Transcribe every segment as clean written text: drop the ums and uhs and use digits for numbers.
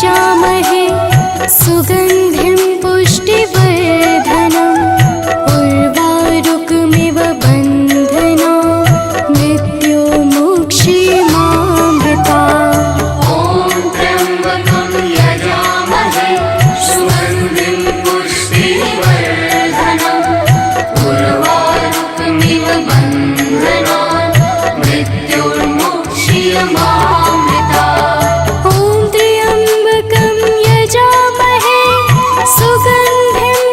यजामहे सुगन्धिं पुष्टिवर्धनम् उर्वारुकमिव बन्धना मृत्युमुक्षीमामृता। ॐ त्र्यम्बकं यजामहे सुगन्धिं पुष्टिवर्धनम् उर्वारुकमिव बन्धनान् मृत्युर्मुक्षीयमामृता। ॐ त्र्यम्बकं यजामहे सुगन्धिं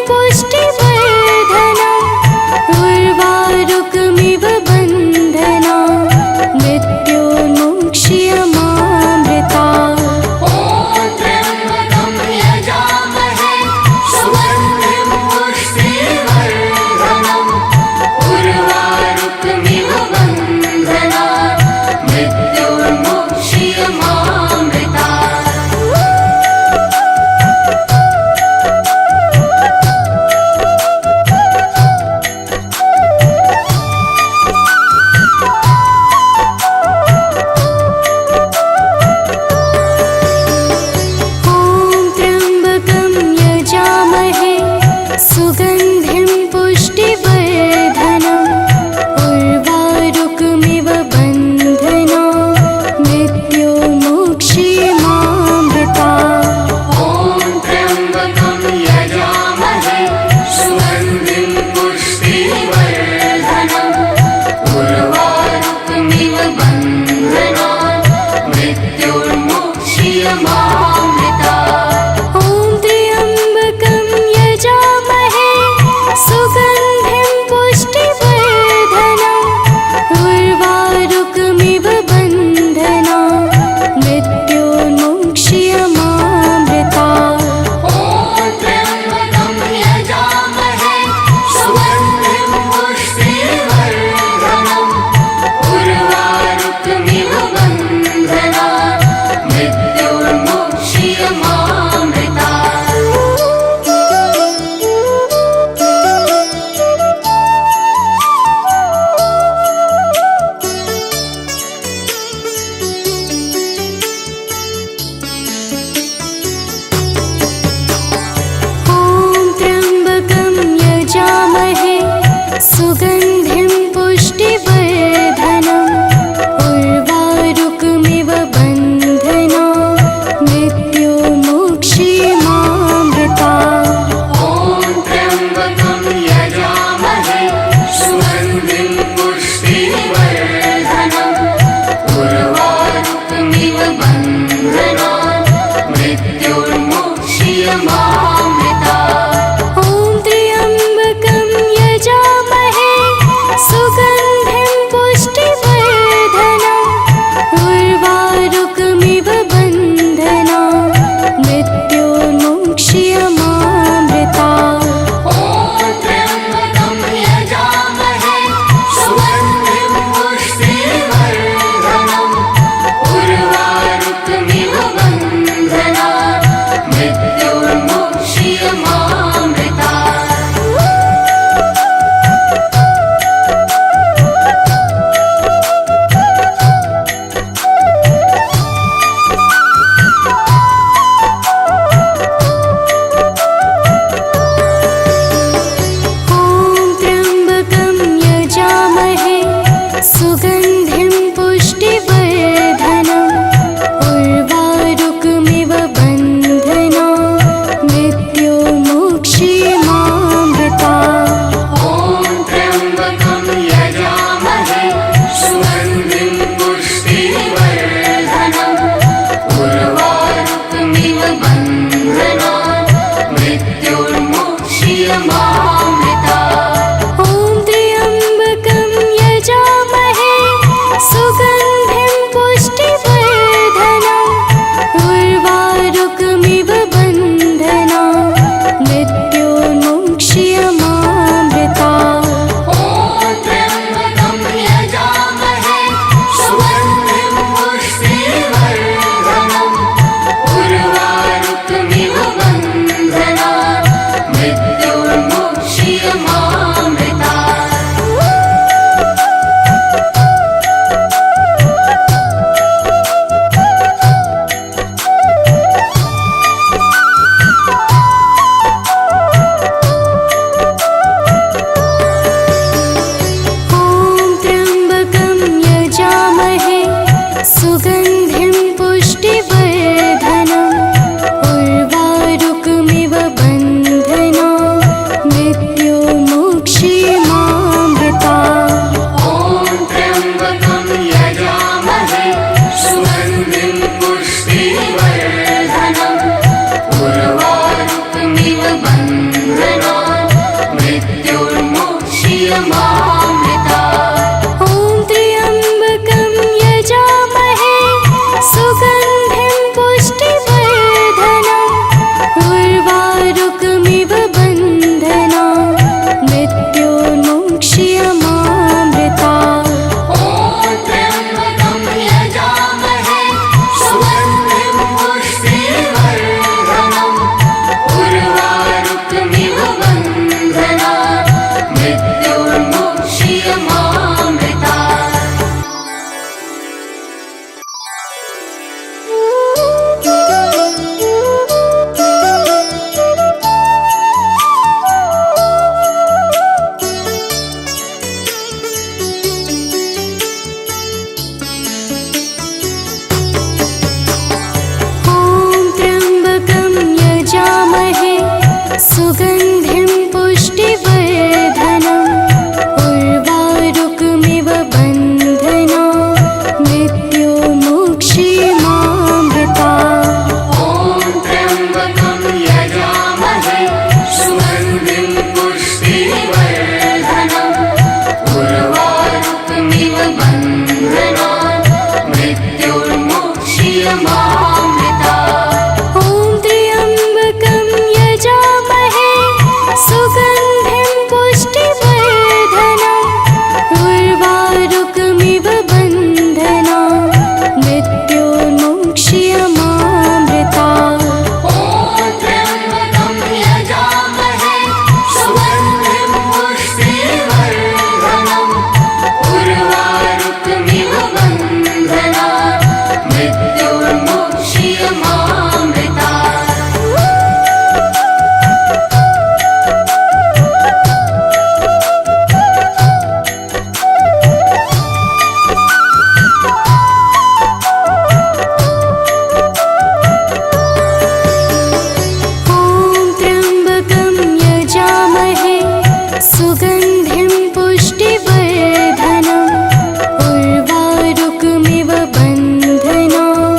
मृत्युर्मुक्षीयमामृता ॐ त्र्यम्बकं यजामहे सुगन्धिं पुष्टिवर्धनम् उर्वारुकमिव बन्धनान्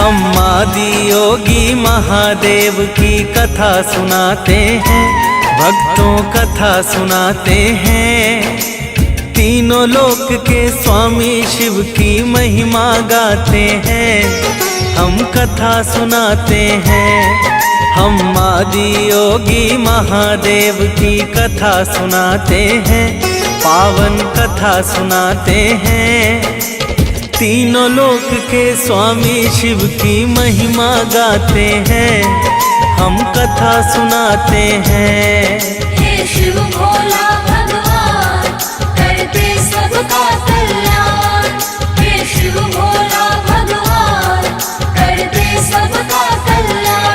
हम आदि योगी महादेव की कथा सुनाते हैं, भक्तों कथा सुनाते हैं। तीनों लोक के स्वामी शिव की महिमा गाते हैं, हम कथा सुनाते हैं। हम आदि योगी महादेव की कथा सुनाते हैं, पावन कथा सुनाते हैं। तीनों लोक के स्वामी शिव की महिमा गाते हैं, हम कथा सुनाते हैं। हे शिव भोला भगवान करते सबका कल्याण। हे शिव भोला भगवान करते सबका कल्याण।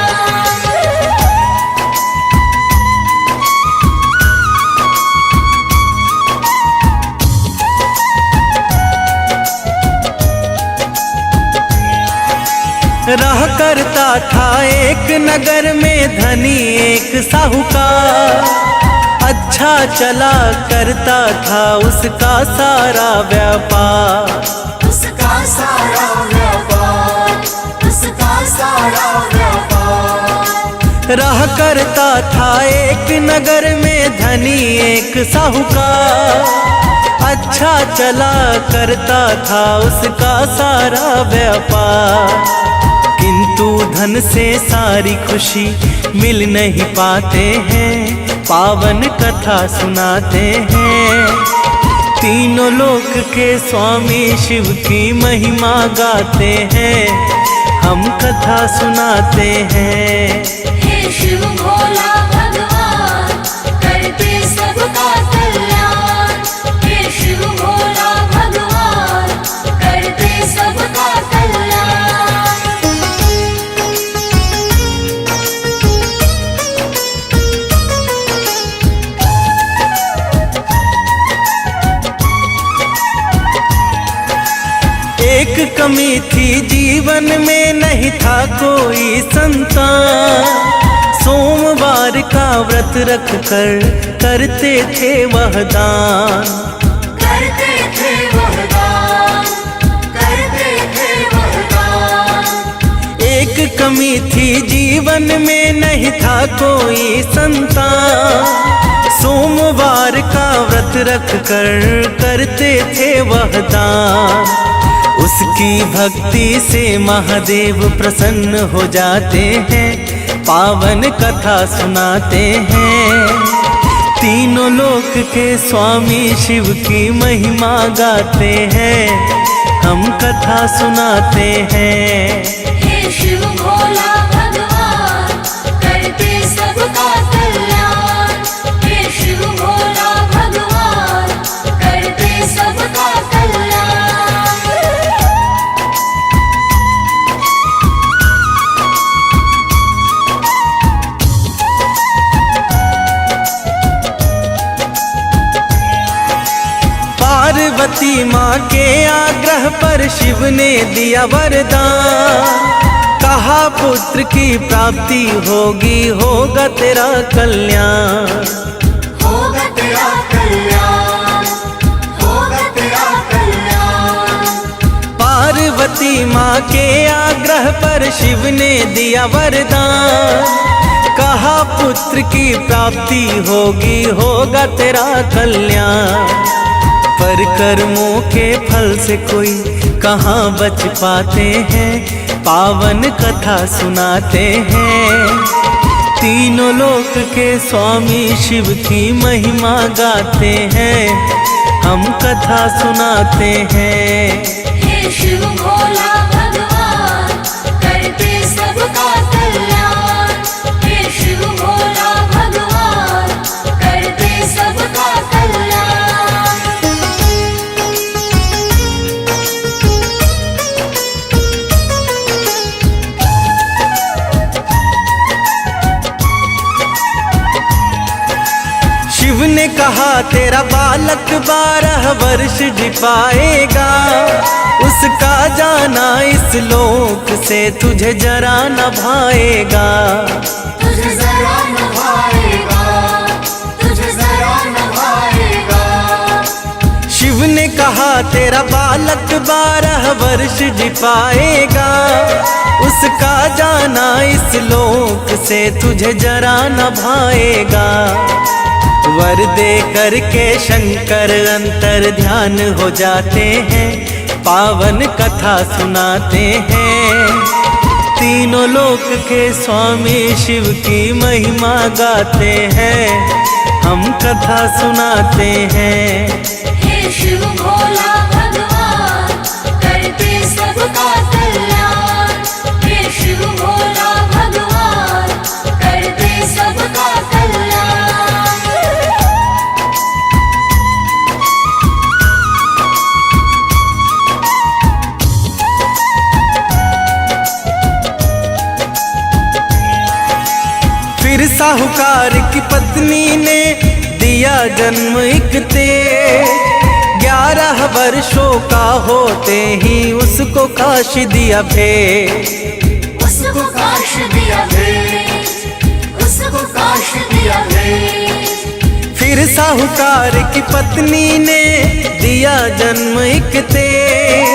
रहा करता था एक नगर में धनी एक साहूकार, अच्छा चला करता था उसका सारा व्यापार। उसका सारा व्यापार, उसका सारा व्यापार। रहा करता था एक नगर में धनी एक साहूकार, अच्छा चला करता था उसका सारा व्यापार। किंतु धन से सारी खुशी मिल नहीं पाते हैं, पावन कथा सुनाते हैं। तीनों लोक के स्वामी शिव की महिमा गाते हैं, हम कथा सुनाते हैं। हे शिव भोला भगवान करते सबका कल्याण। हे शिव भोला भगवान करते सबका कल्याण। एक कमी थी जीवन में, नहीं था कोई संतान। सोमवार का व्रत रख कर करते थे वह दान। करते थे वह दान, करते थे वह दान। एक कमी थी जीवन में, नहीं था कोई संतान। सोमवार का व्रत रख कर करते थे वह दान। उसकी भक्ति से महादेव प्रसन्न हो जाते हैं, पावन कथा सुनाते हैं। तीनों लोक के स्वामी शिव की महिमा गाते हैं, हम कथा सुनाते हैं। हे शिव भोला भगवान करते सबका कल्याण। हे शिव भोला भगवान करते सबका कल्याण। पार्वती माँ के आग्रह पर शिव ने दिया वरदान, कहा पुत्र की प्राप्ति होगी, होगा तेरा कल्याण। होगा तेरा कल्याण, होगा तेरा कल्याण। पार्वती माँ के आग्रह पर शिव ने दिया वरदान, कहा पुत्र की प्राप्ति होगी, होगा तेरा कल्याण। पर कर्मों के फल से कोई कहाँ बच पाते हैं, पावन कथा सुनाते हैं। तीनों लोक के स्वामी शिव की महिमा गाते हैं, हम कथा सुनाते हैं। हे शिव भोला भगवान करते सबका कल्याण। हे शिव भोला भगवान करते सबका कल्याण। शिव ने कहा तेरा बालक 12 वर्ष जी पाएगा, उसका जाना इस लोक से तुझे जरा न भाएगा। तुझे जरा न भाएगा, तुझे जरा न भाएगा। शिव ने कहा तेरा बालक 12 वर्ष जी पाएगा, जाना इस लोक से तुझे जरा न भाएगा। वर दे करके शंकर अंतर ध्यान हो जाते हैं, पावन कथा सुनाते हैं। तीनों लोक के स्वामी शिव की महिमा गाते हैं, हम कथा सुनाते हैं। हे शिव भोला भगवान करते सबका कल्याण। हे शिव भोला भगवान करते सबका कल्याण। फिर साहूकार की पत्नी ने दिया जन्म एक तेज, 11 वर्षों का होते ही उसको काश दिया भेंट। उसको काश दिया भेंट, उसको काश दिया भेंट। फिर साहूकार की पत्नी ने दिया जन्म एक तेज,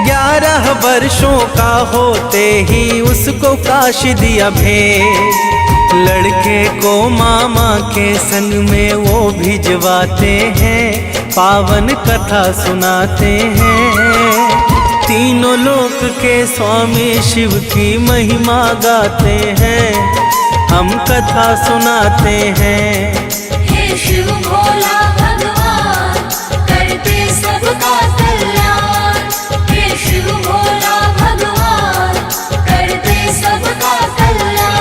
11 वर्षों का होते ही उसको काश दिया भेंट। लड़के को मामा के संग में वो भिजवाते हैं, पावन कथा सुनाते हैं। तीनों लोक के स्वामी शिव की महिमा गाते हैं, हम कथा सुनाते हैं। हे शिव भोला भगवान करते सबका कल्याण। हे शिव भोला भगवान करते सबका कल्याण।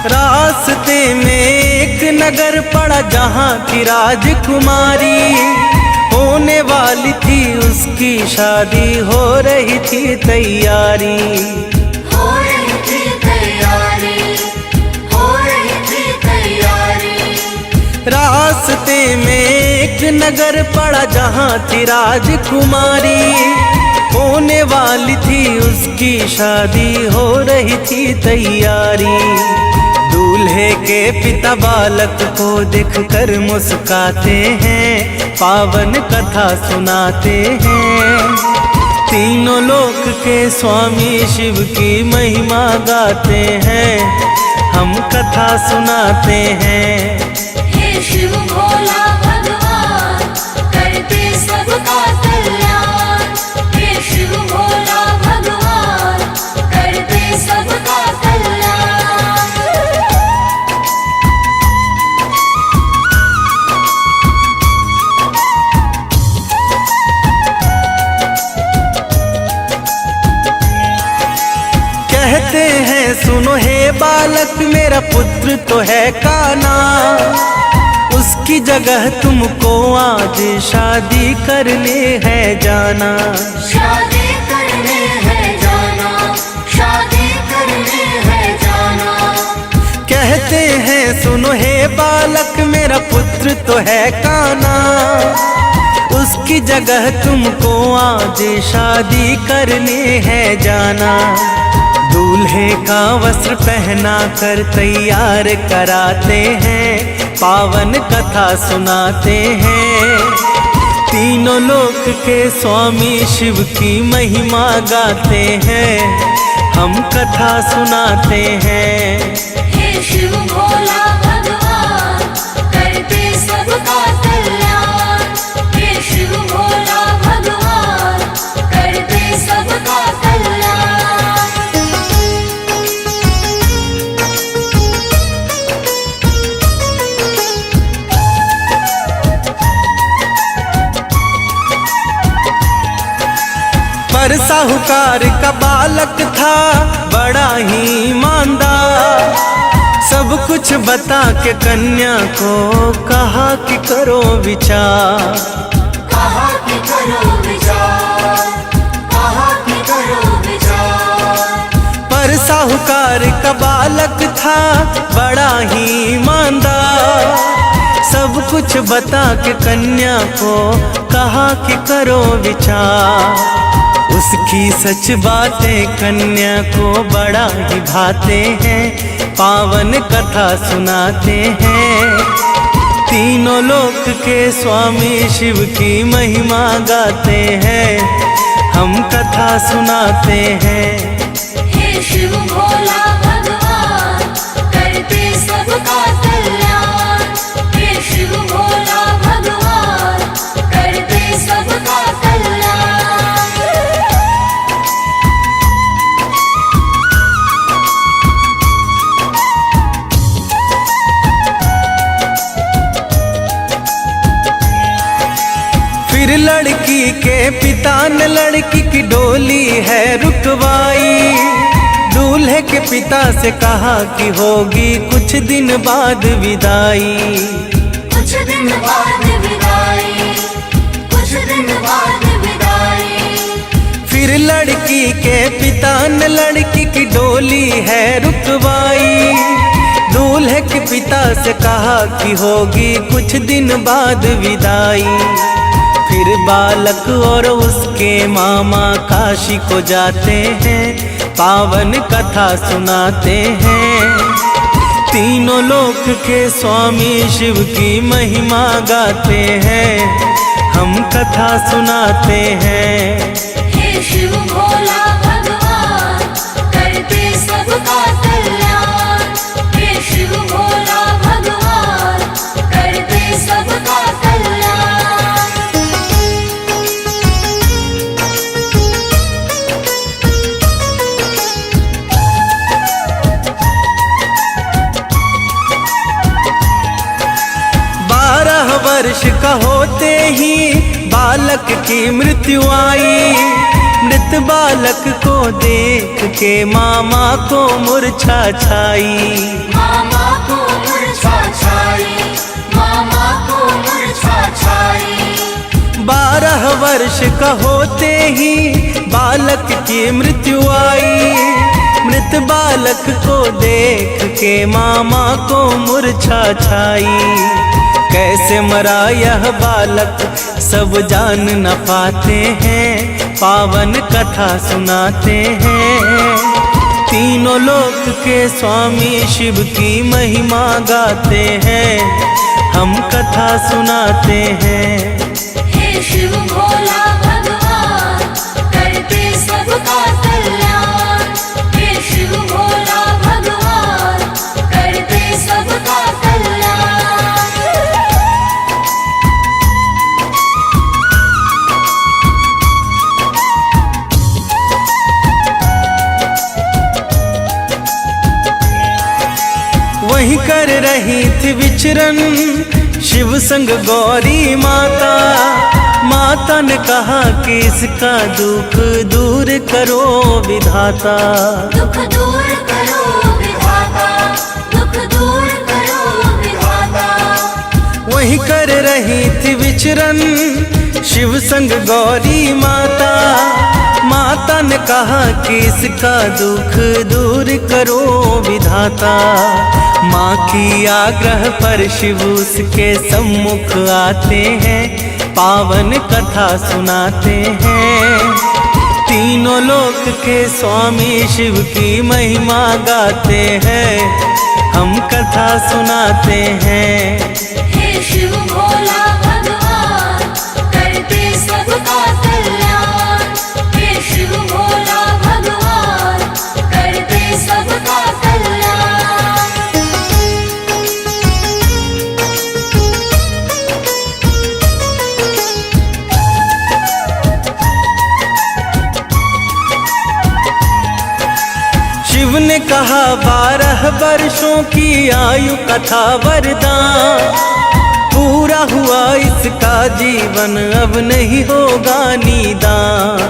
रास्ते में एक नगर पड़ा जहाँ की राजकुमारी, होने वाली थी उसकी शादी, हो रही थी तैयारी। हो रही थी तैयारी, हो रही थी तैयारी। रास्ते में एक नगर पड़ा जहाँ थी राजकुमारी, होने वाली थी उसकी शादी, हो रही थी तैयारी। दूल्हे के पिता बालक को देखकर मुस्काते हैं, पावन कथा सुनाते हैं। तीनों लोक के स्वामी शिव की महिमा गाते हैं, हम कथा सुनाते हैं। हे शिव भोला भगवान करते सबका कल्याण। हे शिव भोला भगवान करते सबका कल्याण। कहते हैं सुनो हे बालक, मेरा पुत्र तो है काना, उसकी जगह तुमको आज शादी करने है जाना। शादी करने है जाना, शादी करने है जाना। कहते हैं सुनो हे बालक, मेरा पुत्र तो है काना, उसकी जगह तुमको आज शादी करने है जाना। दूल्हे का वस्त्र पहना कर तैयार कराते हैं, पावन कथा सुनाते हैं। तीनों लोक के स्वामी शिव की महिमा गाते हैं, हम कथा सुनाते हैं। हे शिव भोला भगवान करते सबका कल्याण। हे शिव भोला भगवान करते सबका कल्याण। पर साहूकार का बालक था बड़ा ही ईमानदार, सब कुछ बता के कन्या को कहा कि करो विचार। कहा कि करो विचार, कहा कि करो विचार। पर साहूकार का बालक था बड़ा ही ईमानदार, सब कुछ बता के कन्या को कहा कि करो विचार। उसकी सच बातें कन्या को बड़ा ही भाते हैं, पावन कथा सुनाते हैं। तीनों लोक के स्वामी शिव की महिमा गाते हैं, हम कथा सुनाते हैं। हे शिव भोला भगवान, करते सबका कल्याण। हे शिव भोला भगवान, करते सबका कल्याण। फिर लड़की के पिता ने लड़की की डोली है रुकवाई। दूल्हे के पिता से कहा कि होगी कुछ दिन बाद विदाई। कुछ दिन बाद विदाई, कुछ दिन बाद विदाई। फिर लड़की के पिता ने लड़की की डोली है रुकवाई। दूल्हे के पिता से कहा कि होगी कुछ दिन बाद विदाई। फिर बालक और उसके मामा काशी को जाते हैं, पावन कथा सुनाते हैं। तीनों लोक के स्वामी शिव की महिमा गाते हैं, हम कथा सुनाते हैं। हे शिव भोला भगवान, करते सबका कल्याण। हे शिव भोला भगवान, करते सबका कल्याण। वर्ष का होते ही बालक की मृत्यु आई। मृत बालक को देख के मामा को मूर्छा छाई। मामा को मूर्छा छाई, मामा को मूर्छा छाई। 12 वर्ष का होते ही बालक की मृत्यु आई। मृत बालक को देख के मामा को मूर्छा छाई। कैसे मरा यह बालक सब जान न पाते हैं, पावन कथा सुनाते हैं। तीनों लोक के स्वामी शिव की महिमा गाते हैं, हम कथा सुनाते हैं। हे शिव भोला भगवान, करते सबका कल्याण। हे शिव भोला भगवान, करते सबका कल्याण। वहीं कर रही थी विचरण शिव संग गौरी माता। माता ने कहा कि इसका दुख दूर करो विधाता। दुख दूर करो विधाता, दुख दूर करो विधाता। वहीं कर रही थी विचरण शिव संग गौरी माता। माता ने कहा कि इसका दुख दूर करो विधाता। माँ की आग्रह पर शिव उसके सम्मुख आते हैं, पावन कथा सुनाते हैं। तीनों लोक के स्वामी शिव की महिमा गाते हैं, हम कथा सुनाते हैं। हे शिव भोला भगवान, करते सबका कल्याण। हे शिव भोला भगवान, करते सबका कल्याण। शिव ने कहा 12 वर्षों की आयु कथा वरदान। पूरा हुआ इसका जीवन, अब नहीं होगा निदान।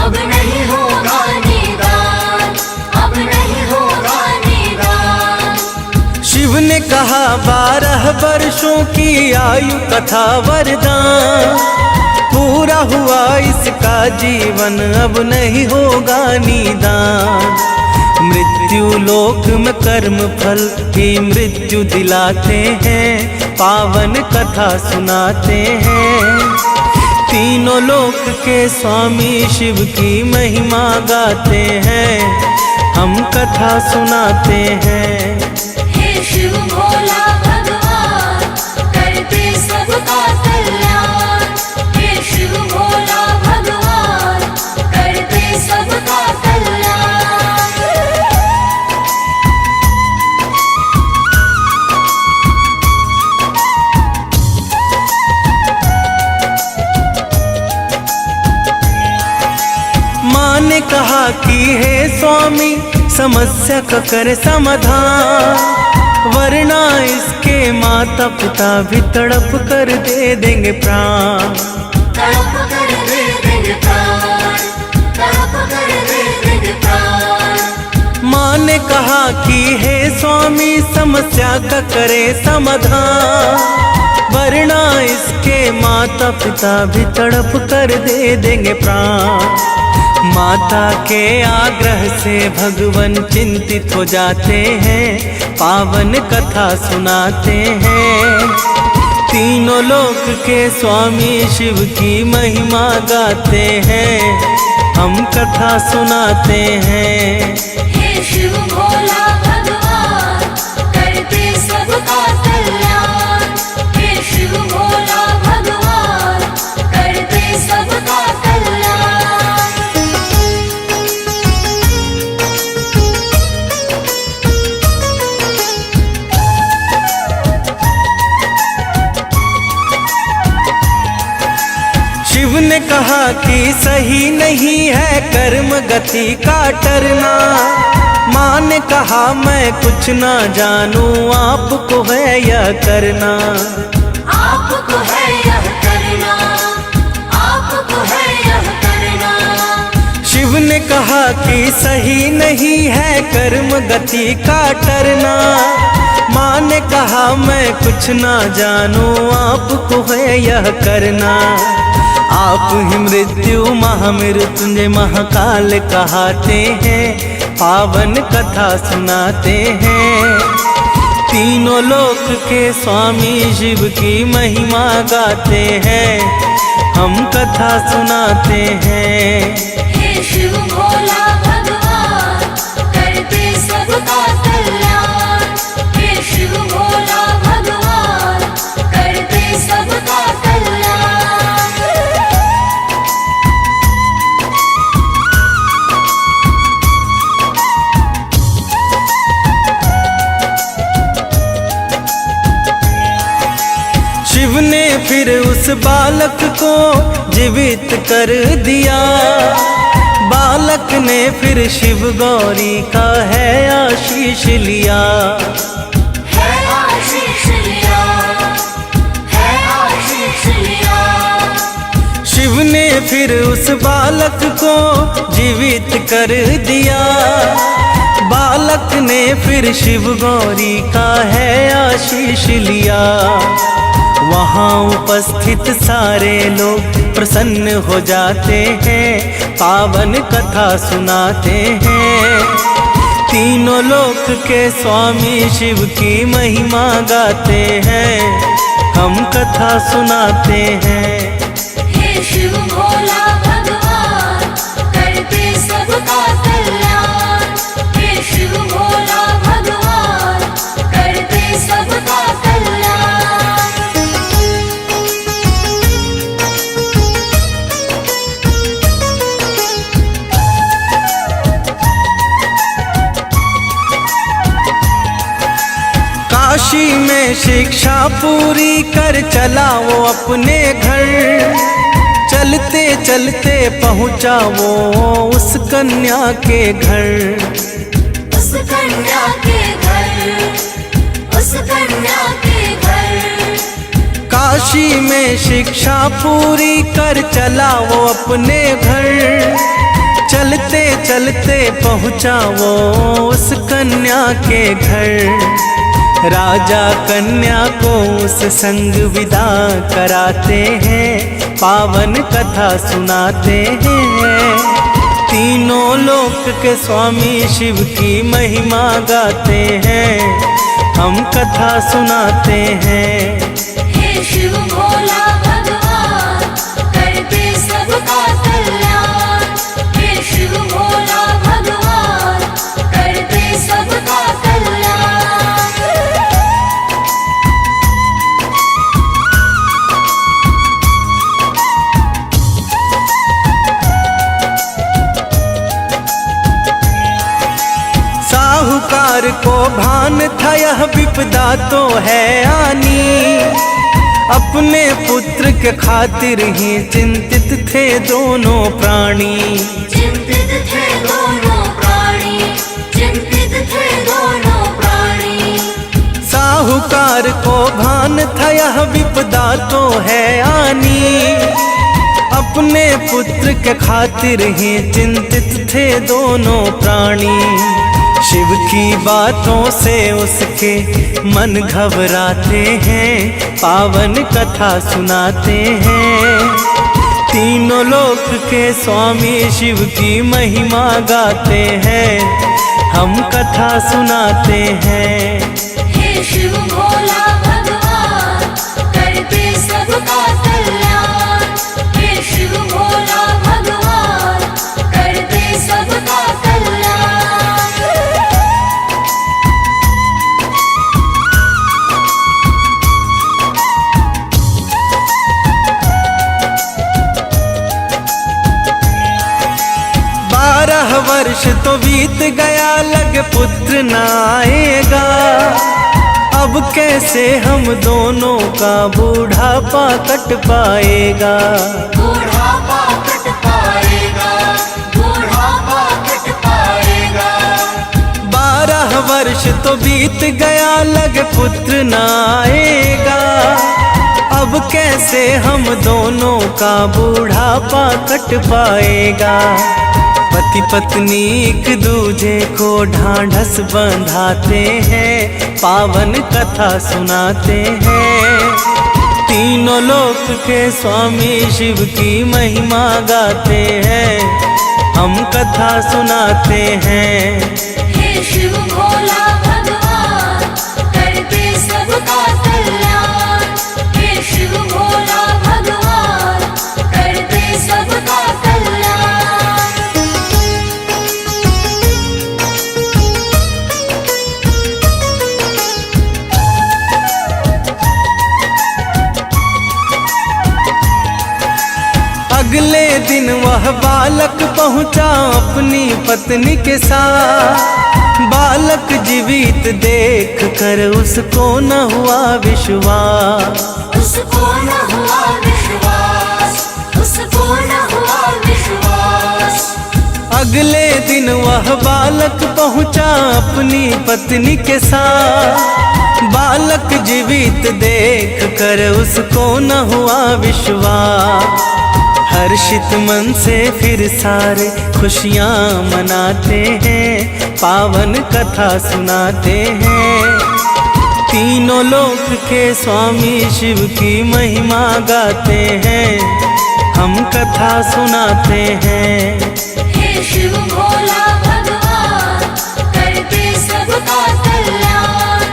अब नहीं होगा निदान, अब नहीं होगा निदान। शिव ने कहा 12 वर्षों की आयु कथा वरदान। पूरा हुआ इसका जीवन, अब नहीं होगा निदान। मृत्यु लोक में कर्म फल ही मृत्यु दिलाते हैं, पावन कथा सुनाते हैं। तीनों लोक के स्वामी शिव की महिमा गाते हैं, हम कथा सुनाते हैं। हे शिव भोला भगवान, करते सबका कल्याण। हे शिव भोला भगवान, करते सबका कल्याण। माँ ने कहा कि हे स्वामी समस्या का कर समाधान, वरना इसके माता पिता भी तड़प कर दे देंगे प्राण। तड़प कर दे देंगे प्राण, तड़प कर दे देंगे प्राण। माँ ने कहा कि हे स्वामी समस्या का करे समाधान, वरना इसके माता पिता भी तड़प कर दे देंगे प्राण। माता के आग्रह से भगवान चिंतित हो जाते हैं, पावन कथा सुनाते हैं। तीनों लोक के स्वामी शिव की महिमा गाते हैं, हम कथा सुनाते हैं। हे शिव भोला भगवान, करते सबका कल्याण। हे शिव भोला भगवान, करते सबका कल्याण। शिव ने कहा कि सही नहीं है कर्म गति का टरना। माँ ने कहा मैं कुछ ना जानूं, आपको है यह करना। आपको है यह करना, आपको है यह करना। शिव ने कहा कि सही नहीं है कर्म गति का टरना। माँ ने कहा मैं कुछ ना जानूं, आपको है यह करना। आप ही मृत्यु महामृत्युंजय महाकाल कहाते हैं, पावन कथा सुनाते हैं। तीनों लोक के स्वामी शिव की महिमा गाते हैं, हम कथा सुनाते हैं। हे शिव भोला भगवान, करते सबका कल्याण। हे शिव भोला भगवान, करते सबका कल्याण। शिव ने फिर उस बालक को जीवित कर दिया। बालक ने फिर शिव गौरी का है आशीष लिया। है आशीष लिया, है आशीष लिया। शिव ने फिर उस बालक को जीवित कर दिया। बालक ने फिर शिव गौरी का है आशीष लिया। वहाँ उपस्थित सारे लोग प्रसन्न हो जाते हैं, पावन कथा सुनाते हैं। तीनों लोक के स्वामी शिव की महिमा गाते हैं, हम कथा सुनाते हैं। हे शिव भोला भगवान, करते सबका कल्याण। हे शिव भोला भगवान, करते सबका कल्याण। काशी में शिक्षा पूरी कर चला वो अपने घर। चलते चलते पहुँचा वो उस कन्या के घर। उस कन्या के घर, उस कन्या के घर। काशी में शिक्षा पूरी कर चला वो अपने घर। चलते चलते पहुँचा वो उस कन्या के घर। राजा कन्या को उस संग विदा कराते हैं, पावन कथा सुनाते हैं। तीनों लोक के स्वामी शिव की महिमा गाते हैं, हम कथा सुनाते हैं। हे शिव भोला भगवान, करते था यह विपदा तो है आनी, अपने पुत्र के खातिर ही चिंतित थे दोनों प्राणी। चिंतित थे दोनों प्राणी, चिंतित थे दोनों प्राणी। साहूकार को भान था यह विपदा तो है आनी, अपने पुत्र के खातिर ही चिंतित थे दोनों प्राणी। शिव की बातों से उसके मन घबराते हैं, पावन कथा सुनाते हैं। तीनों लोक के स्वामी शिव की महिमा गाते हैं, हम कथा सुनाते हैं। हे शिव भोला भगवान, करते सबका कल्याण। हे शिव भोला भगवान, करते सबका कल्याण। वर्ष तो बीत गया, लग पुत्र न आएगा। अब कैसे हम दोनों का बूढ़ापा कट पाएगा। बूढ़ापा कट पाएगा, बूढ़ापा कट पाएगा। 12 वर्ष तो बीत गया, लग पुत्र न आएगा। अब कैसे हम दोनों का बूढ़ापा कट पाएगा। पति पत्नी एक दूजे को ढांढस बंधाते हैं, पावन कथा सुनाते हैं। तीनों लोक के स्वामी शिव की महिमा गाते हैं, हम कथा सुनाते हैं। हे शिव भोला भगवान, करते सबका कल्याण। हे शिव भोला भगवान, करते सबका कल्याण। अगले दिन वह बालक पहुंचा अपनी पत्नी के साथ। बालक जीवित देख कर उसको न हुआ विश्वास। उसको न हुआ विश्वास, उसको न हुआ विश्वास। अगले दिन वह बालक पहुंचा अपनी पत्नी के साथ। बालक जीवित देख कर उसको न हुआ विश्वास। हर्षित मन से फिर सारे खुशियाँ मनाते हैं, पावन कथा सुनाते हैं। तीनों लोक के स्वामी शिव की महिमा गाते हैं, हम कथा सुनाते हैं। हे शिव भोला भगवान, करते सबका कल्याण।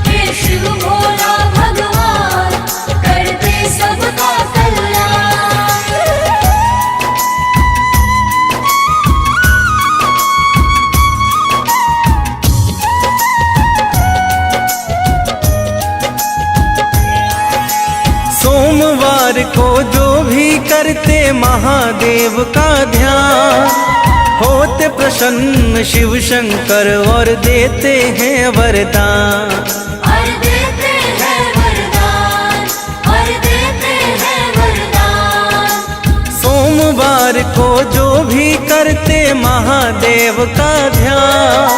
हे शिव भोला भगवान, करते सबका कल्याण। सोमवार को जो भी करते महादेव का ध्यान, होते प्रसन्न शिव शंकर और देते हैं वरदान। और देते हैं वरदान, और देते हैं वरदान। सोमवार को जो भी करते महादेव का ध्यान,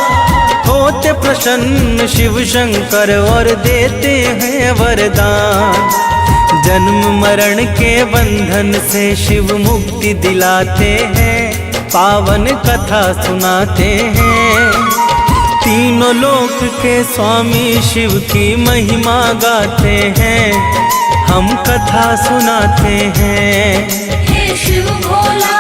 होते प्रसन्न शिव शंकर और देते हैं वरदान। जन्म मरण के बंधन से शिव मुक्ति दिलाते हैं, पावन कथा सुनाते हैं। तीनों लोक के स्वामी शिव की महिमा गाते हैं, हम कथा सुनाते हैं। हे शिव भोला